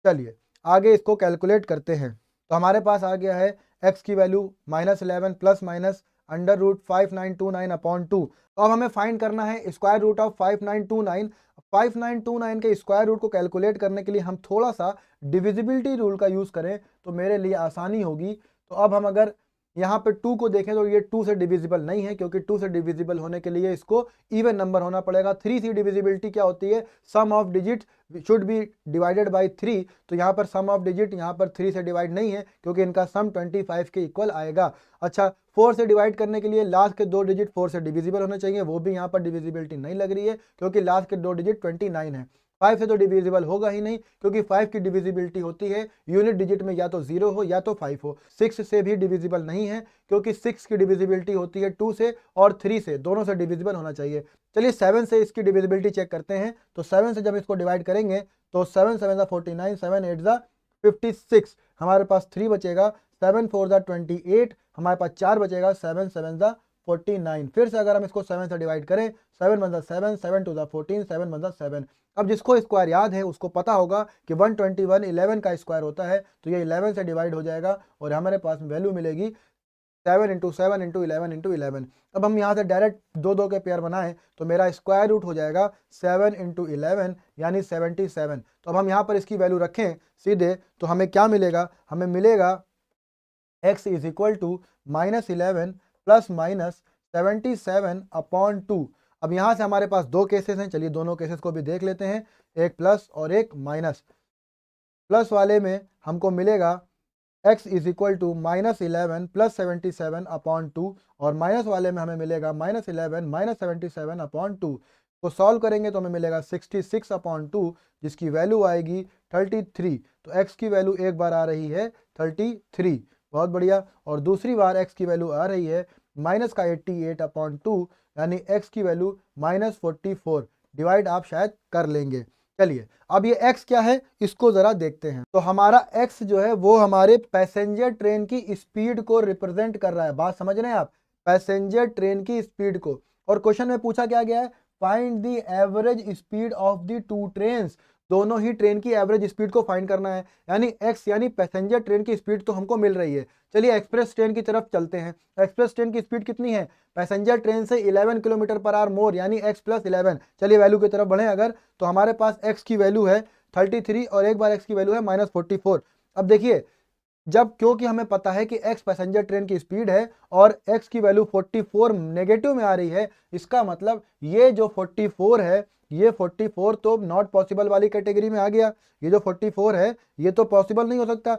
चलिए आगे इसको कैलकुलेट करते हैं। तो हमारे पास आ गया है x की value minus 11 plus minus under root 5929 upon 2। तो अब हमें फाइंड करना है स्क्वायर रूट ऑफ 5929। 5929 के स्क्वायर रूट को कैलकुलेट करने के लिए हम थोड़ा सा डिविजिबिलिटी रूल का यूज़ करें तो मेरे लिए आसानी होगी। तो अब हम अगर यहाँ पे 2 को देखें तो ये 2 से डिविजिबल नहीं है, क्योंकि 2 से डिविजिबल होने के लिए इसको इवन नंबर होना पड़ेगा। 3 से डिविजिबिलिटी क्या होती है, sum of digit should be divided by 3, तो यहाँ पर सम ऑफ डिजिट यहाँ पर 3 से डिवाइड नहीं है क्योंकि इनका सम 25 के इक्वल आएगा। अच्छा, 4 से डिवाइड करने के लिए लास्ट के 2 डिजिट 4 से डिविजिबल होने चाहिए, वो भी यहाँ पर डिविजिबिलिटी नहीं लग रही है क्योंकि लास्ट के 2 डिजिट 29 है। 5 से तो डिविजिबल होगा ही नहीं क्योंकि 5 की डिविजिबिलिटी होती है यूनिट डिजिट में या तो 0 हो या तो 5 हो। 6 से भी डिविजिबल नहीं है क्योंकि 6 की डिविजिबिलिटी होती है 2 से और 3 से, दोनों से डिविजिबल होना चाहिए। चलिए 7 से इसकी डिविजिबिलिटी चेक करते हैं। तो 7 से जब इसको डिवाइड करेंगे तो 7 7 49, 7 8 56, हमारे पास 3 बचेगा, 7 4 28, हमारे पास 4 बचेगा, 7 7 49। फिर से अगर हम इसको 7 से डिवाइड करें, 7 1 7, 7 2 14, 7 1 7। अब जिसको स्क्वायर याद है उसको पता होगा कि 121 11 का स्क्वायर होता है, तो ये 11 से डिवाइड हो जाएगा और हमारे पास वैल्यू मिलेगी 7 × 7 × 11 × 11। अब हम यहाँ से डायरेक्ट 2 के पेयर बनाएं तो मेरा स्क्वायर रूट हो जाएगा 7 × 11 यानी 77। तो अब हम यहाँ पर इसकी वैल्यू रखें सीधे तो हमें क्या मिलेगा, हमें मिलेगा x is equal to -11 plus minus 77/2। अब यहाँ से हमारे पास 2 केसेस हैं, चलिए दोनों केसेस को भी देख लेते हैं, एक प्लस और एक माइनस। प्लस वाले में हमको मिलेगा x is equal to -11 plus 77/2 और माइनस वाले में हमें मिलेगा -11 -77/2। तो सॉल्व करेंगे तो हमें मिलेगा 66/2 जिसकी वैल्यू आएगी 33। तो x की वैल्यू एक बार आ रही है 33, बहुत बढ़िया। और दूसरी बार x की वैल्यू आ रही है माइनस का 88/2 यानी x की वैल्यू -44। डिवाइड आप शायद कर लेंगे। चलिए अब ये x क्या है इसको जरा देखते हैं। तो हमारा x जो है वो हमारे पैसेंजर ट्रेन की स्पीड को रिप्रेजेंट कर रहा है। बात समझ रहे हैं आप, पैसेंजर ट्रेन की स्पीड को। और क्वेश्चन में पूछा क्या गया है, find the average speed of the 2 trains. दोनों ही ट्रेन की एवरेज स्पीड को फाइंड करना है, यानी x यानी पैसेंजर ट्रेन की स्पीड तो हमको मिल रही है। चलिए एक्सप्रेस ट्रेन की तरफ चलते हैं। एक्सप्रेस ट्रेन की स्पीड कितनी है, पैसेंजर ट्रेन से 11 किलोमीटर पर आवर मोर यानी x + 11। चलिए वैल्यू की तरफ बढ़े अगर, तो हमारे पास x की वैल्यू है 33 और एक बार x की वैल्यू है -44। अब देखिए जब, क्योंकि हमें पता है कि x पैसेंजर ट्रेन की स्पीड है और x की वैल्यू 44 नेगेटिव में आ रही है, इसका मतलब ये जो 44 है, ये 44 तो नॉट पॉसिबल वाली कैटेगरी में आ गया। ये जो 44 है ये तो पॉसिबल नहीं हो सकता,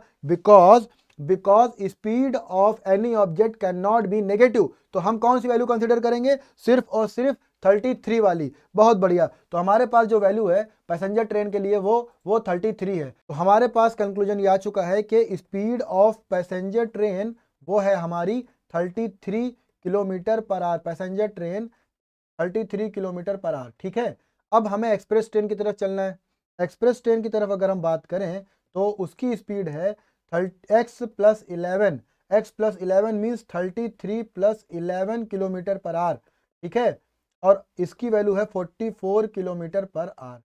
because speed of any object can not be negative. तो हम कौन सी वैल्यू कंसिडर करेंगे, सिर्फ और सिर्फ 33 वाली। बहुत बढ़िया, तो हमारे पास जो वैल्यू है पैसेंजर ट्रेन के लिए वो 33 है। तो हमारे पास कंक्लूजन ये आ चुका है कि स्पीड ऑफ पैसेंजर ट्रेन वो है हमारी 33 kilometre per our. Passenger train 33 kilometre per our, ठीक है। अब हमें एक्सप्रेस ट्रेन की तरफ चलना है। एक्सप्रेस ट्रेन की तरफ अगर हम बात करें तो उसकी स्पीड है x + 11। x + 11 means 33 + 11 kilometre per our, ठीक है। और इसकी वैल्यू है 44 किलोमीटर पर आवर।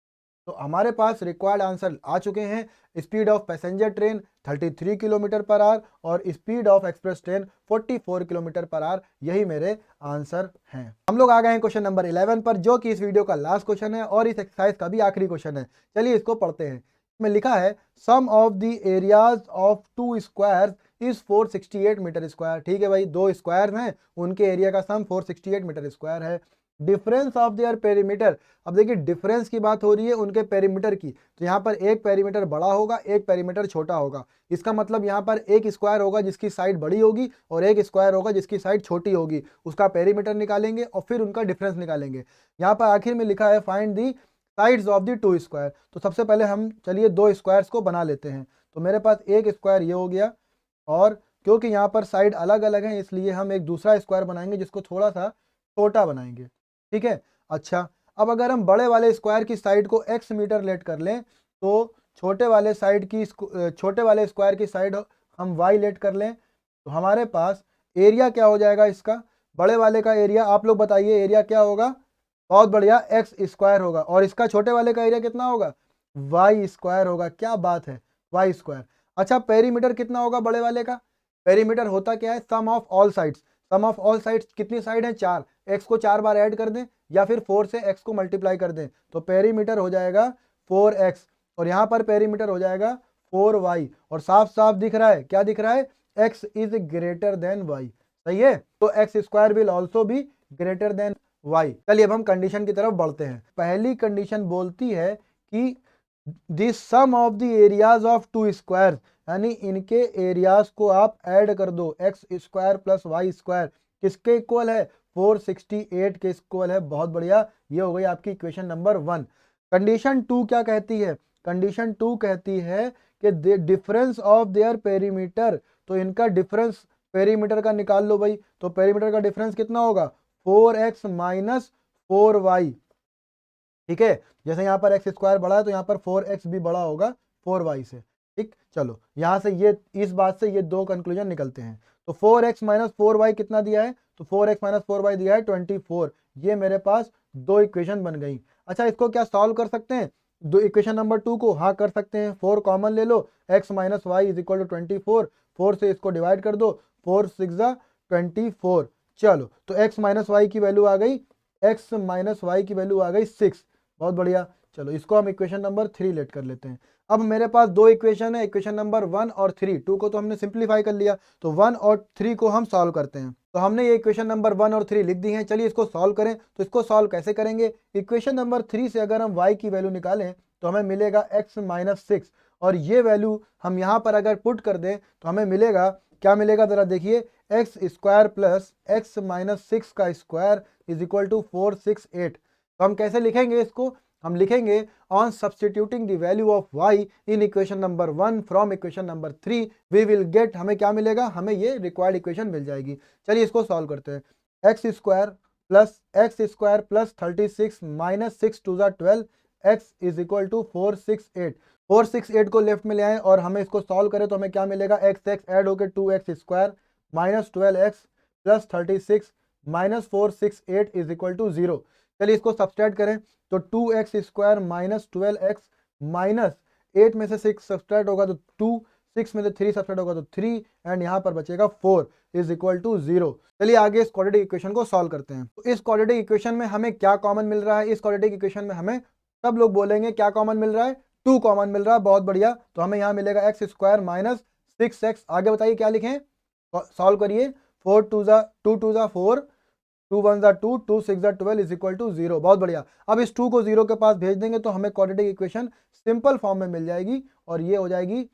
तो हमारे पास रिक्वायर्ड आंसर आ चुके हैं। Speed of passenger train 33 kilometre per hour और speed of express train 44 kilometre per hour, यही मेरे आंसर हैं। हम लोग आ गए हैं क्वेश्चन नंबर 11 पर, जो कि इस वीडियो का लास्ट क्वेश्चन है और इस एक्सरसाइज का भी आखिरी क्वेश्चन है। चलिए इसको पढ़ते हैं। में लिखा है sum of the areas of 2 squares is 468 metre square. ठीक है भाई, 2 स्क्वायर हैं, उनके एरिया का सम 468 मीटर स्क्वायर है। Difference of their perimeter. अब देखिए डिफरेंस की बात हो रही है उनके पेरीमीटर की, तो यहाँ पर एक पेरीमीटर बड़ा होगा, एक पेरीमीटर छोटा होगा। इसका मतलब यहाँ पर एक स्क्वायर होगा जिसकी साइड बड़ी होगी और एक स्क्वायर होगा जिसकी साइड छोटी होगी। उसका पेरीमीटर निकालेंगे और फिर उनका डिफरेंस निकालेंगे। यहाँ पर आखिर में लिखा है find the sides of the 2 square. तो सबसे पहले हम चलिए 2 स्क्वायर्स को बना लेते हैं। तो मेरे पास एक स्क्वायर ये हो गया, और क्योंकि यहाँ पर साइड अलग अलग है इसलिए हम एक दूसरा स्क्वायर बनाएंगे जिसको थोड़ा सा छोटा बनाएंगे, ठीक है। अच्छा, अब अगर हम बड़े वाले स्क्वायर की साइड को x मीटर लेट कर लें तो छोटे वाले स्क्वायर की साइड हम y लेट कर लें, तो हमारे पास एरिया क्या हो जाएगा इसका, बड़े वाले का एरिया आप लोग बताइए एरिया क्या होगा। बहुत बढ़िया, x स्क्वायर होगा। और इसका छोटे वाले का एरिया कितना होगा, y स्क्वायर होगा। क्या बात है, y स्क्वायर। अच्छा, पेरीमीटर कितना होगा बड़े वाले का, पेरीमीटर होता क्या है, sum of all sides. Sum of all sides कितनी साइड है, 4। x को 4 बार ऐड कर दें या फिर 4 से x को मल्टीप्लाई कर दें, तो पेरीमीटर हो जाएगा 4x और यहाँ पर पेरीमीटर हो जाएगा 4y। और साफ साफ दिख रहा है, क्या दिख रहा है, x is greater than y। सही है, तो x square will also be greater than y। चलिए अब हम कंडीशन की तरफ बढ़ते हैं। पहली कंडीशन बोलती है कि the sum of the areas of two square, यानी इनके एरियाज को आप ऐड कर दो, x square plus y square किसके इक्वल है, 468 के इक्वल है। बहुत बढ़िया, ये हो गई आपकी इक्वेशन नंबर 1। कंडीशन 2 क्या कहती है, कंडीशन 2 कहती है कि डिफरेंस ऑफ देयर पेरीमीटर, तो इनका डिफरेंस पेरीमीटर का निकाल लो भाई। तो पेरीमीटर का डिफरेंस कितना होगा, 4x माइनस 4y। ठीक है, जैसे यहाँ पर एक्स स्क्वायर बड़ा है तो यहाँ पर 4x भी बड़ा होगा 4y से। ठीक, चलो यहाँ से ये इस बात से ये दो कंक्लूजन निकलते हैं। तो 4x माइनस 4y कितना दिया है, तो 4x माइनस 4y दिया है 24। ये मेरे पास दो इक्वेशन बन गई। अच्छा, इसको क्या सॉल्व कर सकते हैं, दो इक्वेशन नंबर 2 को, हाँ कर सकते हैं। 4 कॉमन ले लो, x minus y is equal to 24, 4 से इसको डिवाइड कर दो, 4 6 24। चलो, तो x माइनस वाई की वैल्यू आ गई, x माइनस वाई की वैल्यू आ गई 6। बहुत बढ़िया, चलो इसको हम इक्वेशन नंबर 3 लेट कर लेते हैं। अब मेरे पास दो इक्वेशन है, इक्वेशन नंबर 1 और 3। 2 को तो हमने सिंप्लीफाई कर लिया, तो 1 और 3 को हम सॉल्व करते हैं। तो हमने ये इक्वेशन नंबर 1 और 3 लिख दी हैं। चलिए इसको सॉल्व करें। तो इसको सॉल्व कैसे करेंगे, इक्वेशन नंबर 3 से अगर हम y की वैल्यू निकालें तो हमें मिलेगा x माइनस 6, और ये वैल्यू हम यहाँ पर अगर पुट कर दें तो हमें मिलेगा, क्या मिलेगा जरा देखिए, x square plus x minus 6 का स्क्वायर इज इक्वल टू 468। तो हम कैसे लिखेंगे इसको, हम लिखेंगे on substituting the value of y in equation number 1 from equation number 3 we will get, हमें क्या मिलेगा, हमें ये रिक्वायर्ड इक्वेशन मिल जाएगी। चलिए इसको सॉल्व करते हैं। X square plus 36 minus 6 two ज़ा 12 एक्स इज इक्वल टू 468। 468 को लेफ्ट में ले आए और हमें इसको सॉल्व करें तो हमें क्या मिलेगा, एक्स एक्स ऐड होकर 2x square minus 12x plus 36 minus 468 is equal to 0। चलिए इसको सब्सट्रैक्ट करें तो 2x square minus 12x minus 8 में से 6 सब्सट्रैक्ट होगा तो 2, 6 में से 3 सब्सट्रैक्ट होगा तो 3, एंड यहाँ पर बचेगा 4 इज इक्वल टू 0। चलिए आगे इस क्वाड्रेटिक इक्वेशन को सॉल्व करते हैं। तो इस क्वाड्रेटिक इक्वेशन में हमें क्या कॉमन मिल रहा है, इस क्वाड्रेटिक इक्वेशन में हमें सब लोग बोलेंगे क्या कॉमन मिल रहा है, 2 कॉमन मिल रहा है। बहुत बढ़िया, तो हमें यहाँ मिलेगा एक्स स्क्वायर माइनस 6x। आगे बताइए क्या लिखें, सॉल्व करिए। 4 टू ज़ा 4, 2 1 ज़ा 2, 2 6 ज़ा 12 इज इक्वल टू 0। बहुत बढ़िया, अब इस 2 को 0 के पास भेज देंगे तो हमें क्वाड्रेटिक इक्वेशन सिंपल फॉर्म में मिल जाएगी, और ये हो जाएगी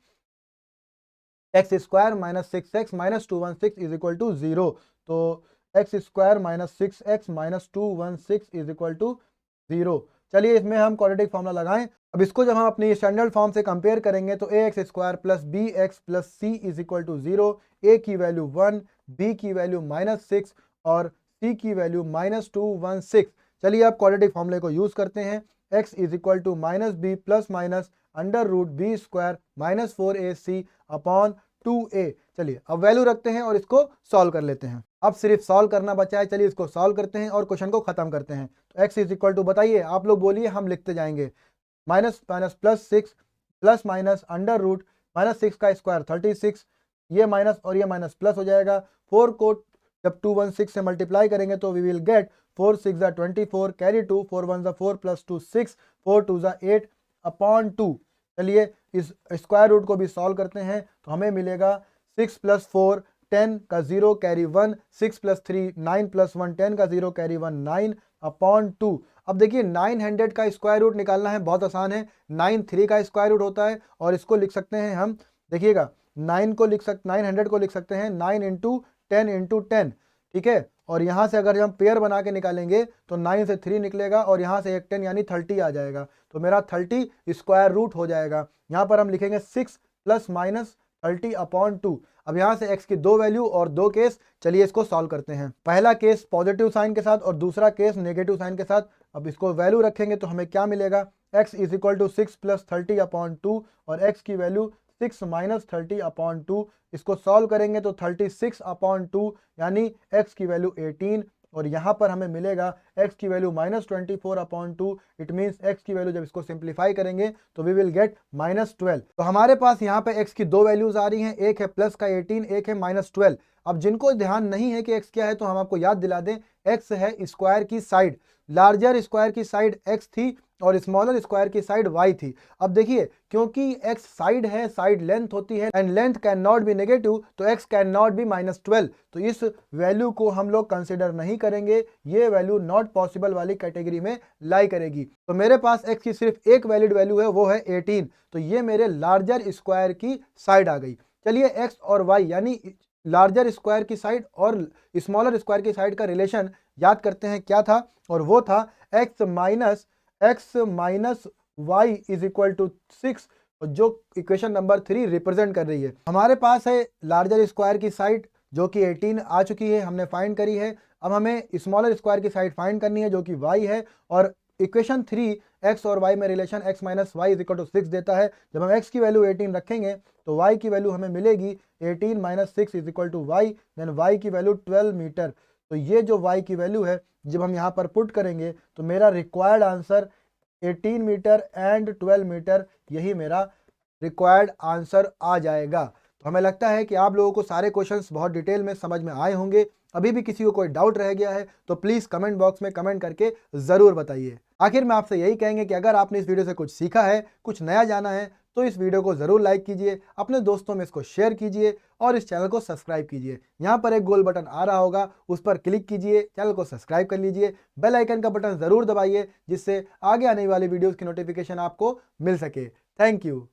x square minus 6x minus 216 is equal to 0। तो x square minus 6x minus 216 is equal to 0। चलिए इसमें हम क्वाड्रेटिक फॉर्मूला लगाएं। अब इसको जब हम अपनी स्टैंडर्ड फॉर्म से कंपेयर करेंगे तो a x square plus b x plus c is equal to 0। A की वैल्यू 1, बी की वैल्यू माइनस 6 और सी की वैल्यू माइनस 216। चलिए अब क्वाड्रेटिक फॉर्मूले को यूज करते हैं। X is equal to minus b plus minus under root b square minus 4ac upon 2a। चलिए अब वैल्यू रखते हैं और इसको सॉल्व कर लेते हैं। अब सिर्फ सॉल्व करना बचा है, चलिए इसको सॉल्व करते हैं और क्वेश्चन को खत्म करते हैं। तो x इज इक्वल टू, बताइए आप लोग बोलिए, हम लिखते जाएंगे। Minus minus plus 6 plus minus under root minus 6 का स्क्वायर 36, ये माइनस और ये माइनस प्लस हो जाएगा। 4 को जब 216 से मल्टीप्लाई करेंगे तो वी विल गेट 4 6 ज़ा 24 कैरी 2, 4 1 ज़ा 4 प्लस 2 6, 4 2 ज़ा 8 अपॉन 2। चलिए इस स्क्वायर रूट को भी सॉल्व करते हैं तो हमें मिलेगा 6 प्लस 4 10 का 0 कैरी 1, 6 प्लस 3 9 प्लस 1 10 का 0 कैरी 1 9 अपॉन 2। अब देखिए 900 का स्क्वायर रूट निकालना है, बहुत आसान है। 9 3 का स्क्वायर रूट होता है और इसको लिख सकते हैं हम, देखिएगा 900 को लिख सकते हैं 9 इंटू 10 इंटू 10। ठीक है, और यहाँ से अगर हम पेयर बना के निकालेंगे तो 9 से 3 निकलेगा और यहाँ से एक 10 यानी 30 आ जाएगा। तो मेरा 30 स्क्वायर रूट हो जाएगा। यहाँ पर हम लिखेंगे 6 प्लस माइनस 30 अपॉन 2। अब यहाँ से x की दो वैल्यू और दो केस, चलिए इसको सॉल्व करते हैं। पहला केस पॉजिटिव साइन के साथ और दूसरा केस नेगेटिव साइन के साथ। अब इसको वैल्यू रखेंगे तो हमें क्या मिलेगा, x is equal to 6 plus 30 upon 2 और x की वैल्यू 6 माइनस 30 अपॉन 2। इसको सॉल्व करेंगे तो 36 अपॉन 2 यानी x की वैल्यू 18, और यहाँ पर हमें मिलेगा x की value minus 24 upon 2। It means x की वैल्यू जब इसको सिंप्लीफाई करेंगे तो वी विल गेट माइनस 12। तो हमारे पास यहाँ पे x की दो वैल्यूज आ रही हैं, एक है प्लस का 18, एक है माइनस 12। अब जिनको ध्यान नहीं है कि x क्या है तो हम आपको याद दिला दें, x है स्क्वायर की साइड, लार्जर स्क्वायर की साइड x थी और स्मॉलर स्क्वायर की साइड y थी। अब देखिए क्योंकि x साइड है, साइड लेंथ होती है and length can not be negative, तो x कैन नॉट बी -12, तो इस वैल्यू को हम लोग कंसिडर नहीं करेंगे, ये वैल्यू नॉट पॉसिबल वाली कैटेगरी में लाई करेगी। तो मेरे पास x की सिर्फ एक वैलिड वैल्यू है, वो है 18, तो ये मेरे लार्जर स्क्वायर की साइड आ गई। चलिए x और y यानी लार्जर स्क्वायर की साइड और स्मॉलर स्क्वायर की साइड का रिलेशन याद करते हैं क्या था, और वो था x minus y is equal to 6, जो इक्वेशन नंबर 3 रिप्रेजेंट कर रही है। हमारे पास है लार्जर स्क्वायर की साइड जो कि 18 आ चुकी है, हमने फाइंड करी है। अब हमें स्मॉलर स्क्वायर की साइड फाइंड करनी है जो कि y है, और इक्वेशन 3 x और y में relation x minus y is equal to 6 देता है। जब हम x की वैल्यू 18 रखेंगे तो y की वैल्यू हमें मिलेगी 18 minus 6 is equal to y, then y की वैल्यू 12 मीटर। तो ये जो y की वैल्यू है जब हम यहाँ पर पुट करेंगे तो मेरा required answer 18 metre and 12 metre, यही मेरा रिक्वायर्ड आंसर आ जाएगा। तो हमें लगता है कि आप लोगों को सारे क्वेश्चंस बहुत डिटेल में समझ में आए होंगे। अभी भी किसी को कोई डाउट रह गया है तो प्लीज़ कमेंट बॉक्स में कमेंट करके ज़रूर बताइए। आखिर में आपसे यही कहेंगे कि अगर आपने इस वीडियो से कुछ सीखा है, कुछ नया जाना है, तो इस वीडियो को ज़रूर लाइक कीजिए, अपने दोस्तों में इसको शेयर कीजिए और इस चैनल को सब्सक्राइब कीजिए। यहाँ पर एक गोल बटन आ रहा होगा, उस पर क्लिक कीजिए, चैनल को सब्सक्राइब कर लीजिए, बेल आइकन का बटन ज़रूर दबाइए जिससे आगे आने वाली वीडियोज़ की नोटिफिकेशन आपको मिल सके। Thank you.